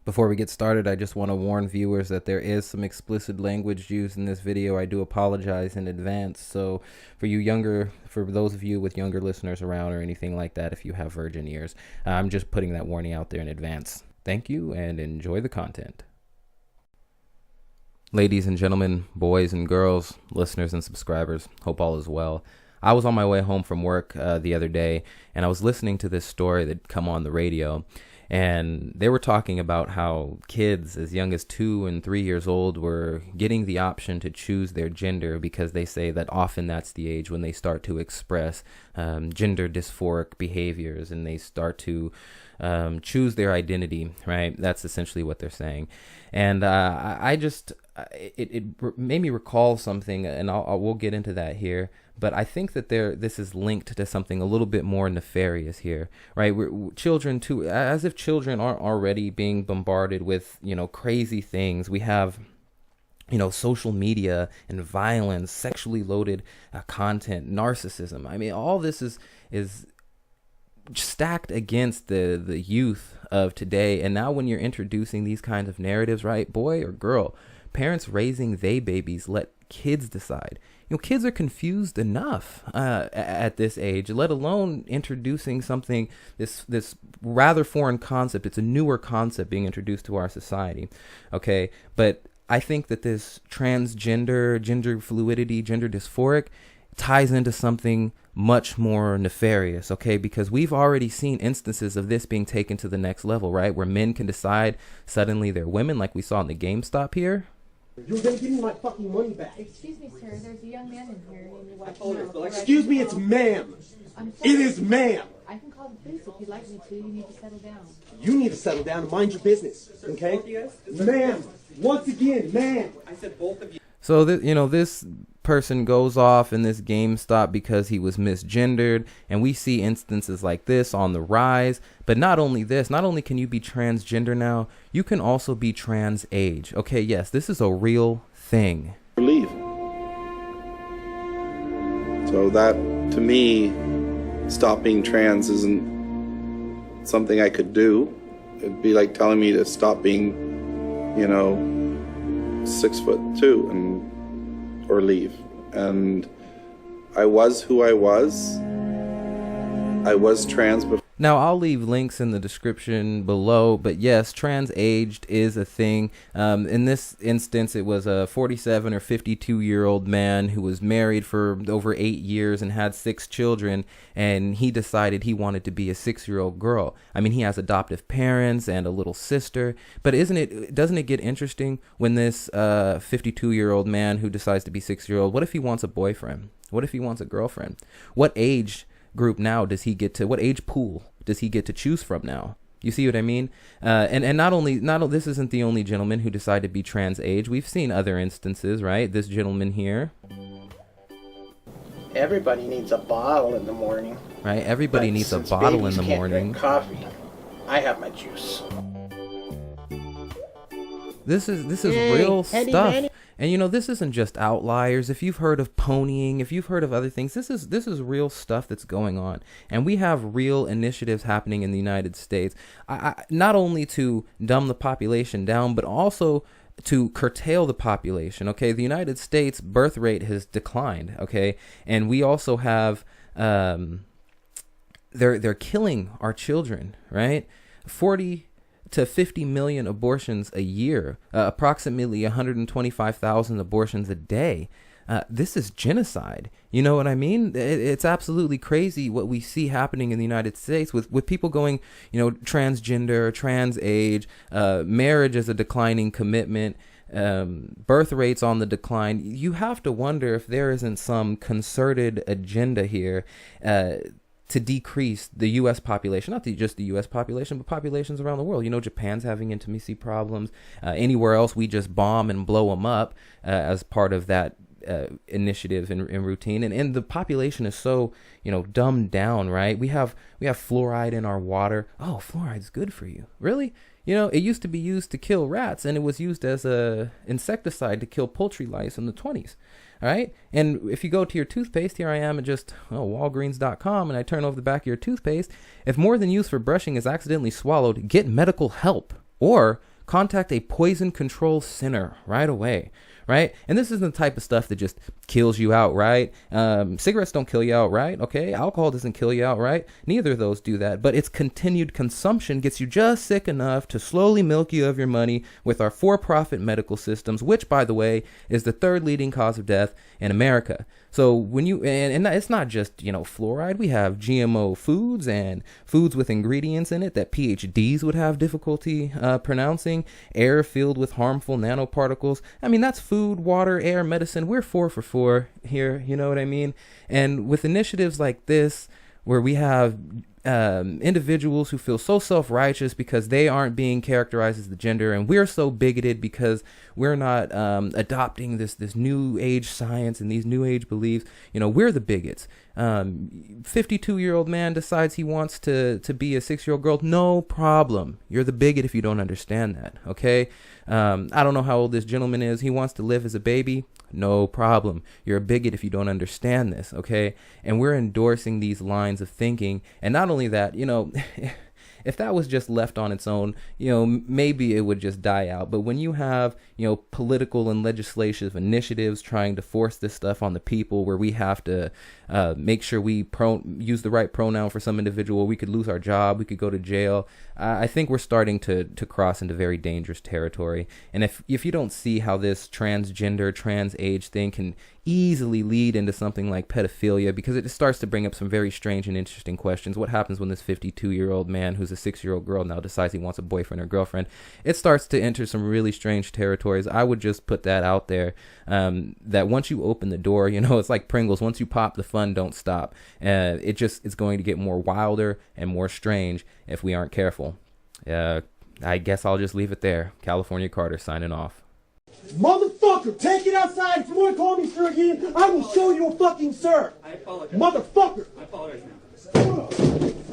Before we get started, I just want to warn viewers that there is some explicit language used in this video. I do apologize in advance. So for those of you with younger listeners around or anything like that, if you have virgin ears, I'm just putting that warning out there in advance. Thank you and enjoy the content. Ladies and gentlemen, boys and girls, listeners and subscribers, hope all is well. I was on my way home from work the other day, and I was listening to this story that come on the radio. And they were talking about how kids as young as 2 and 3 years old were getting the option to choose their gender because they say that often that's the age when they start to express gender dysphoric behaviors and they start to choose their identity, right? That's essentially what they're saying. And it made me recall something, and we'll get into that here. But I think that this is linked to something a little bit more nefarious here, right? Children too, as if children aren't already being bombarded with, crazy things. We have, social media and violence, sexually loaded content, narcissism. I mean, all this is stacked against the youth of today. And now when you're introducing these kinds of narratives, right, boy or girl, parents raising they babies let kids decide. Kids are confused enough at this age, let alone introducing something, this rather foreign concept. It's a newer concept being introduced to our society. Okay. But I think that this transgender, gender fluidity, gender dysphoric ties into something much more nefarious. Okay. Because we've already seen instances of this being taken to the next level, right? Where men can decide suddenly they're women, like we saw in the GameStop here. You're gonna give me my fucking money back. Excuse me, sir. There's a young man in here. Excuse me, it's ma'am. It is ma'am. I can call the police if you'd like me to. You need to settle down. You need to settle down and mind your business, okay? Ma'am, once again, ma'am. I said both of you. So, this person goes off in this GameStop because he was misgendered, and we see instances like this on the rise. But not only can you be transgender now, you can also be trans age. Okay, yes, this is a real thing. Leave. So that, to me, stop being trans isn't something I could do. It'd be like telling me to stop being, 6'2" or leave. And I was who I was. I was trans before. Now, I'll leave links in the description below, but yes, trans-aged is a thing. In this instance, it was a 47 or 52-year-old man who was married for over 8 years and had 6 children, and he decided he wanted to be a 6-year-old girl. I mean, he has adoptive parents and a little sister, but doesn't it get interesting when this 52-year-old man who decides to be 6-year-old, what if he wants a boyfriend? What if he wants a girlfriend? What age group now does he get to, what age pool does he get to choose from now? You see what I mean? And not only this isn't the only gentleman who decided to be trans age. We've seen other instances, right? This gentleman here. Everybody needs a bottle in the morning. Right? Everybody needs a bottle in the morning. Coffee. I have my juice. This is real stuff. And this isn't just outliers. If you've heard of ponying, if you've heard of other things, this is real stuff that's going on. And we have real initiatives happening in the United States, not only to dumb the population down, but also to curtail the population. Okay, the United States birth rate has declined. Okay, and we also have they're killing our children. Right, 40 to 50 million abortions a year, approximately 125,000 abortions a day. This is genocide. You know what I mean? It's absolutely crazy what we see happening in the United States with people going, transgender, trans age, marriage as a declining commitment, birth rates on the decline. You have to wonder if there isn't some concerted agenda here to decrease the U.S. population, not just the U.S. population, but populations around the world. Japan's having intimacy problems. Anywhere else, we just bomb and blow them up as part of that initiative and routine. And the population is so, dumbed down, right? We have fluoride in our water. Oh, fluoride's good for you. Really? It used to be used to kill rats, and it was used as a insecticide to kill poultry lice in the 1920s. All right. And if you go to your toothpaste, here I am at just Walgreens.com, and I turn over the back of your toothpaste. If more than use for brushing is accidentally swallowed, get medical help or contact a poison control center right away. Right? And this isn't the type of stuff that just kills you outright. Cigarettes don't kill you outright, okay? Alcohol doesn't kill you outright. Neither of those do that. But its continued consumption gets you just sick enough to slowly milk you of your money with our for-profit medical systems, which, by the way, is the third leading cause of death in America. So when you, and it's not just, fluoride. We have GMO foods and foods with ingredients in it that PhDs would have difficulty pronouncing, air filled with harmful nanoparticles. I mean, that's food, water, air, medicine. We're 4 for 4 here, you know what I mean? And with initiatives like this, where we have individuals who feel so self-righteous because they aren't being characterized as the gender, and we're so bigoted because we're not adopting this new age science and these new age beliefs, we're the bigots. 52-year-old man decides he wants to be a 6-year-old girl. No problem. You're the bigot if you don't understand that, okay? I don't know how old this gentleman is. He wants to live as a baby. No problem. You're a bigot if you don't understand this, okay? And we're endorsing these lines of thinking. And not only that, if that was just left on its own, maybe it would just die out. But when you have, political and legislative initiatives trying to force this stuff on the people, where we have to make sure we use the right pronoun for some individual, we could lose our job, we could go to jail. I think we're starting to cross into very dangerous territory. And if you don't see how this transgender, trans age thing can easily lead into something like pedophilia, because it just starts to bring up some very strange and interesting questions. What happens when this 52-year-old man who's a 6-year-old girl now decides he wants a boyfriend or girlfriend? It starts to enter some really strange territories. I would just put that out there, that once you open the door, it's like Pringles. Once you pop, the fun don't stop. It's going to get more wilder and more strange if we aren't careful. I guess I'll just leave it there. California Carter signing off. Motherfucker, take it outside. If you want to call me sir again, I will show you a fucking sir. I apologize. Motherfucker. I apologize now.